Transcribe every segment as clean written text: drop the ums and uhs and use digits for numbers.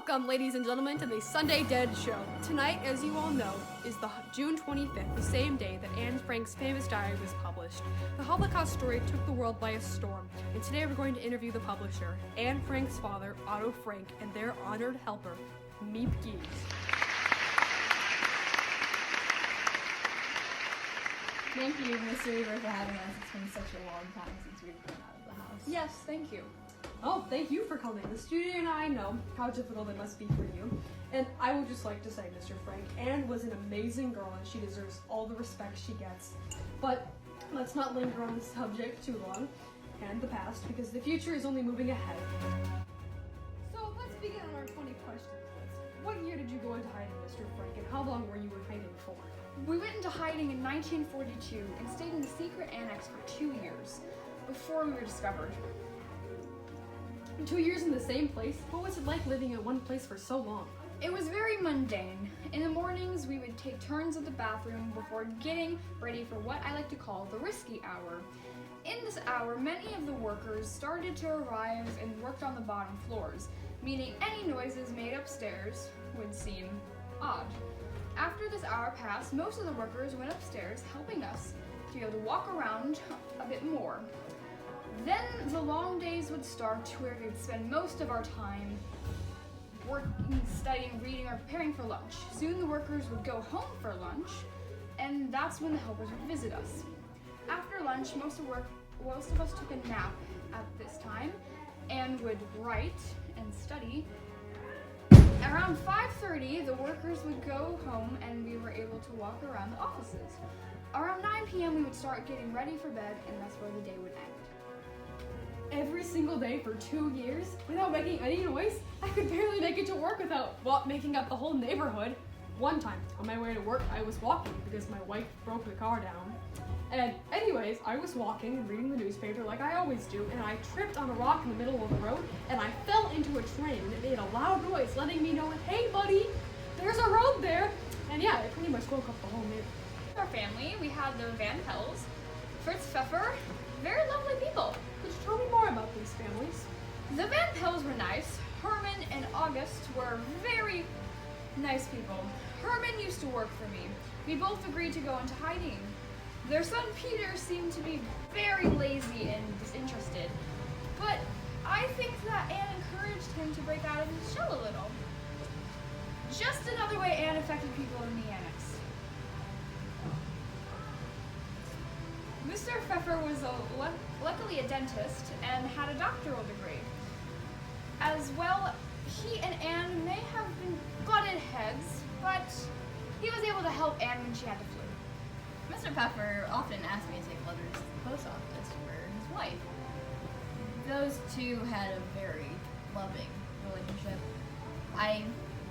Welcome, ladies and gentlemen, to the Sunday Dead Show. Tonight, as you all know, is the June 25th, the same day that Anne Frank's famous diary was published. The Holocaust story took the world by a storm, and today we're going to interview the publisher, Anne Frank's father, Otto Frank, and their honored helper, Miep Gies. Thank you, Mr. Weaver, for having us. It's been such a long time since we've been out of the house. Yes, thank you. Oh, thank you for coming. The studio and I know how difficult it must be for you. And I would just like to say, Mr. Frank, Anne was an amazing girl and she deserves all the respect she gets. But let's not linger on the subject too long and the past, because the future is only moving ahead. So let's begin on our 20 questions list. What year did you go into hiding, Mr. Frank, and how long were you in hiding for? We went into hiding in 1942 and stayed in the secret annex for 2 years before we were discovered. 2 years in the same place? What was it like living in one place for so long? It was very mundane. In the mornings, we would take turns at the bathroom before getting ready for what I like to call the risky hour. In this hour, many of the workers started to arrive and worked on the bottom floors, meaning any noises made upstairs would seem odd. After this hour passed, most of the workers went upstairs, helping us to be able to walk around a bit more. Then the long days would start, where we'd spend most of our time working, studying, reading, or preparing for lunch. Soon the workers would go home for lunch, and that's when the helpers would visit us. After lunch, most of us took a nap at this time and would write and study. Around 5:30, the workers would go home and we were able to walk around the offices. Around 9 p.m. we would start getting ready for bed, and that's where the day would end. Every single day for 2 years without making any noise? I could barely make it to work without making up the whole neighborhood. One time, on my way to work, I was walking because my wife broke the car down. And anyways, I was walking and reading the newspaper like I always do, and I tripped on a rock in the middle of the road, and I fell into a train, and it made a loud noise letting me know, hey buddy, there's a road there. And yeah, it pretty much woke up the whole neighborhood. Our family, we had the Van Pels, Fritz Pfeffer, very lovely people. Could you tell me more about these families? The Van Pels were nice. Herman and August were very nice people. Herman used to work for me. We both agreed to go into hiding. Their son Peter seemed to be very lazy and disinterested, but I think that Anne encouraged him to break out of his shell a little. Just another way Anne affected people in the annex. Mr. Pfeffer was luckily a dentist and had a doctoral degree. As well, he and Anne may have been butted heads, but he was able to help Anne when she had the flu. Mr. Pfeffer often asked me to take letters to the post office for his wife. Those two had a very loving relationship. I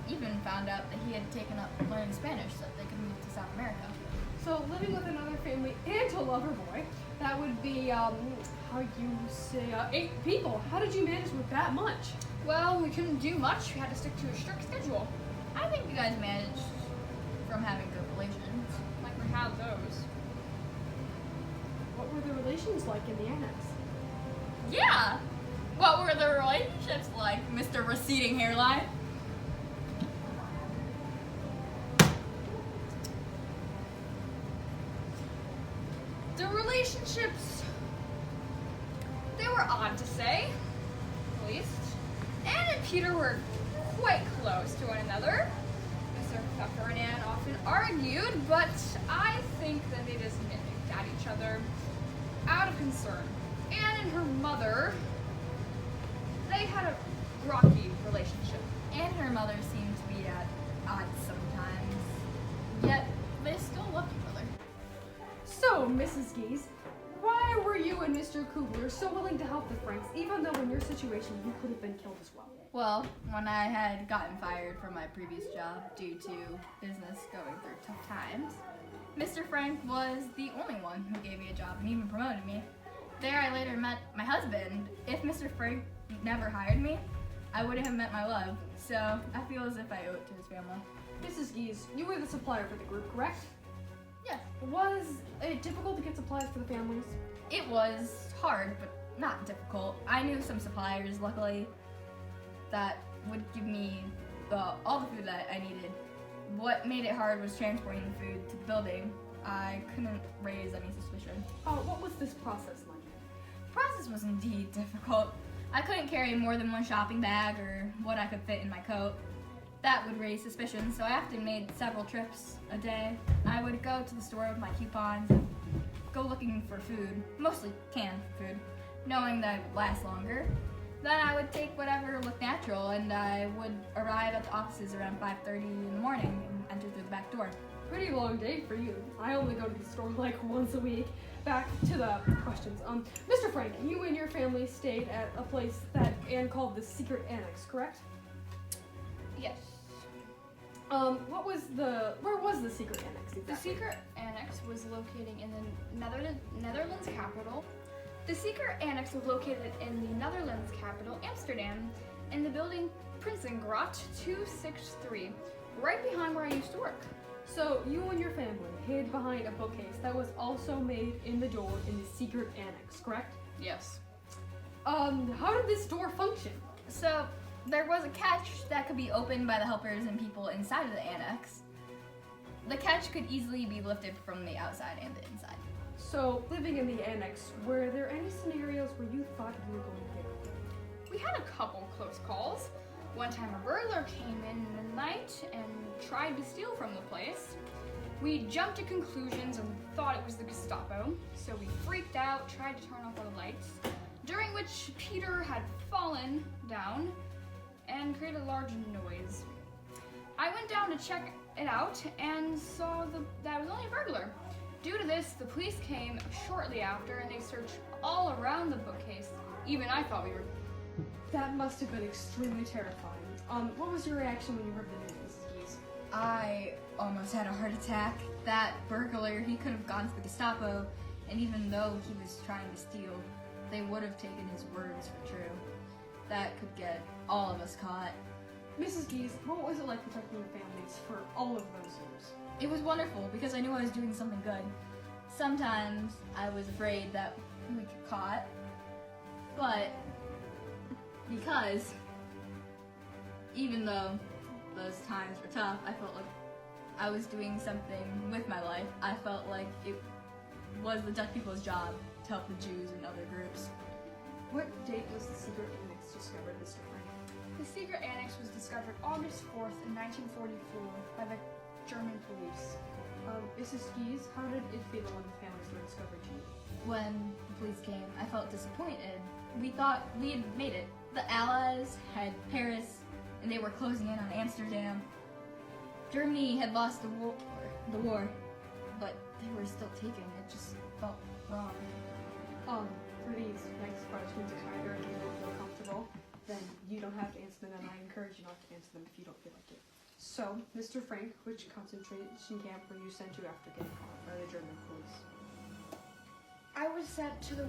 even found out that he had taken up learning Spanish so that they could move to South America. So living with another family and a lover boy, that would be, how you say, 8 people. How did you manage with that much? Well, we couldn't do much. We had to stick to a strict schedule. I think you guys managed from having good relations. Like we had those. What were the relations like in the annex? Yeah! What were the relationships like, Mr. Receding Hairline? The relationships, they were odd to say, at least. Anne and Peter were quite close to one another. Mr. Pfeffer and Anne often argued, but I think that they just nitpicked at each other out of concern. Anne and her mother, they had a rocky relationship. Anne and her mother seemed to be at odds sometimes, yet they still loved each other. So, Mrs. Gies, why were you and Mr. Kugler so willing to help the Franks, even though in your situation you could have been killed as well? Well, when I had gotten fired from my previous job due to business going through tough times, Mr. Frank was the only one who gave me a job and even promoted me. There I later met my husband. If Mr. Frank never hired me, I wouldn't have met my love, so I feel as if I owe it to his family. Mrs. Gies, you were the supplier for the group, correct? Yeah. Was it difficult to get supplies for the families? It was hard, but not difficult. I knew some suppliers, luckily, that would give me all the food that I needed. What made it hard was transporting the food to the building. I couldn't raise any suspicion. What was this process like? The process was indeed difficult. I couldn't carry more than one shopping bag or what I could fit in my coat. That would raise suspicion, so I often made several trips a day. I would go to the store with my coupons and go looking for food, mostly canned food, knowing that it would last longer. Then I would take whatever looked natural, and I would arrive at the offices around 5:30 in the morning and enter through the back door. Pretty long day for you. I only go to the store like once a week. Back to the questions. Mr. Frank, you and your family stayed at a place that Anne called the Secret Annex, correct? Yes. Where was the Secret Annex exactly? The Secret Annex was located in the Netherlands capital. The Secret Annex was located in the Netherlands capital, Amsterdam, in the building Prinsengracht 263, right behind where I used to work. So you and your family hid behind a bookcase that was also made in the door in the Secret Annex, correct? Yes. How did this door function? So there was a catch that could be opened by the helpers and people inside of the annex. The catch could easily be lifted from the outside and the inside. So, living in the annex, were there any scenarios where you thought you were going to get killed? We had a couple close calls. One time a burglar came in the night and tried to steal from the place. We jumped to conclusions and thought it was the Gestapo, so we freaked out, tried to turn off all the lights, during which Peter had fallen down and created a large noise. I went down to check it out and saw that it was only a burglar. Due to this, the police came shortly after and they searched all around the bookcase. Even I thought we were. That must have been extremely terrifying. What was your reaction when you heard the news, Mrs. Geese? I almost had a heart attack. That burglar, he could have gone to the Gestapo, and even though he was trying to steal, they would have taken his words for true. That could get all of us caught. Mrs. Geese, what was it like protecting the families for all of those years? It was wonderful because I knew I was doing something good. Sometimes I was afraid that we would get caught, but because even though those times were tough, I felt like I was doing something with my life. I felt like it was the Dutch people's job to help the Jews and other groups. What date was the Secret Annex discovered, Mr. Frank? The Secret Annex was discovered August 4th in 1944 by the German police. Mrs. Geese, how did it feel when the families were discovered to you? When the police came, I felt disappointed. We thought we had made it. The Allies had Paris, and they were closing in on Amsterdam. Germany had lost the war, but they were still taken. It just felt wrong. For these next questions, if either of you don't feel comfortable, then you don't have to answer them, and I encourage you not to answer them if you don't feel like it. So, Mr. Frank, which concentration camp were you sent to after getting caught by the German police? I was sent to the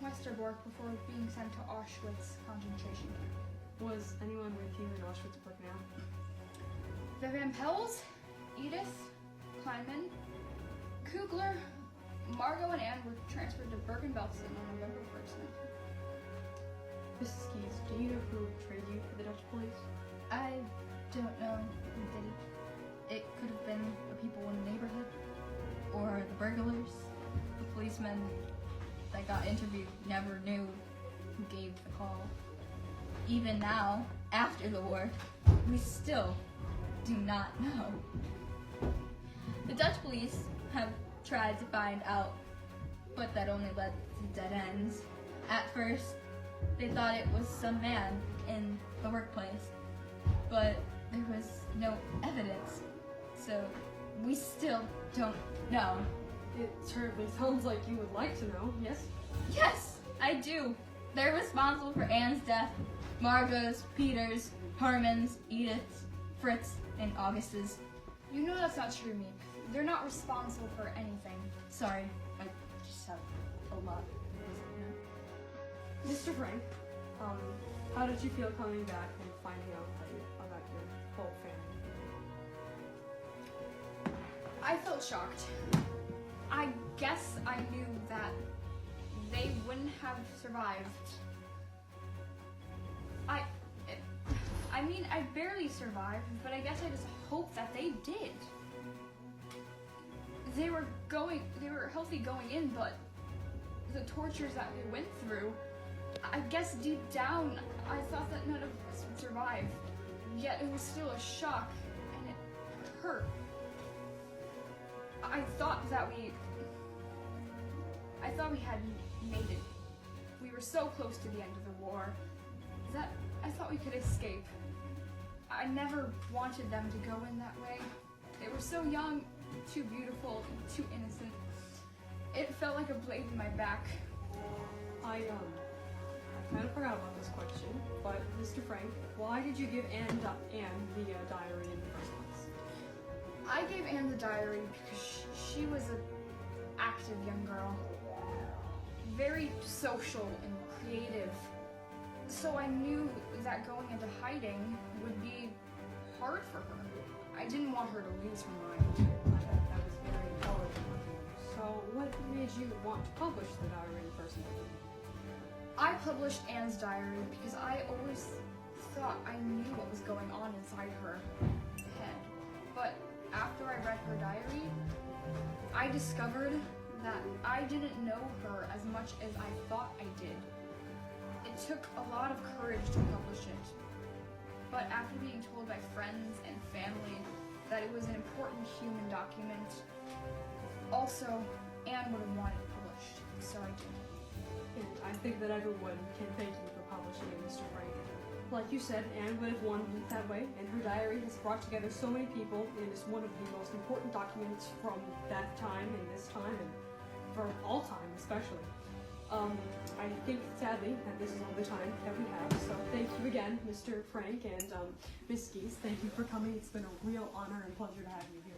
Westerbork before being sent to Auschwitz concentration camp. Was anyone with you in Auschwitz-Birkenau? Vivian Pels, Edith, Kleinman, Kugler, Margot, and Anne were transferred to Bergen-Belsen on November 1st. Mrs. Keys, do you know who betrayed you for the Dutch police? I don't know who did it. It could have been the people in the neighborhood, or the burglars. The policemen that got interviewed never knew who gave the call. Even now, after the war, we still do not know. The Dutch police have tried to find out, but that only led to dead ends. At first, they thought it was some man in the workplace, but there was no evidence, so we still don't know. It certainly sounds like you would like to know, yes? Yes, I do. They're responsible for Anne's death, Margot's, Peter's, Herman's, Edith's, Fritz, and August's. You know that's not true, Meep. They're not responsible for anything. Sorry, I just have a lot. Mr. Frank, how did you feel coming back and finding out about your whole family? I felt shocked. I guess I knew that they wouldn't have survived. I I mean, I barely survived, but I guess I just hope that they did. They were healthy going in, but the tortures that we went through, I guess deep down, I thought that none of us would survive. Yet it was still a shock, and it hurt. I thought we had made it. We were so close to the end of the war that I thought we could escape. I never wanted them to go in that way. They were so young, too beautiful, and too innocent. It felt like a blade in my back. I kind of forgot about this question, but Mr. Frank, why did you give Anne the diary in the first place? I gave Anne the diary because she was an active young girl. Very social and creative. So I knew that going into hiding would be hard for her. I didn't want her to lose her mind. I thought that was very intelligent of you. So what made you want to publish the diary in the first place? I published Anne's diary because I always thought I knew what was going on inside her head. But after I read her diary, I discovered that I didn't know her as much as I thought I did. It took a lot of courage to publish it. But after being told by friends and family that it was an important human document, also Anne would have wanted it published, so I did. And I think that everyone can thank you for publishing it, Mr. Frank. Like you said, Anne would have wanted it that way, and her diary has brought together so many people, and is one of the most important documents from that time and this time, and for all time especially. I think, sadly, that this is all the time that we have, so thank you again, Mr. Frank, and Miss Geese, thank you for coming. It's been a real honor and pleasure to have you here.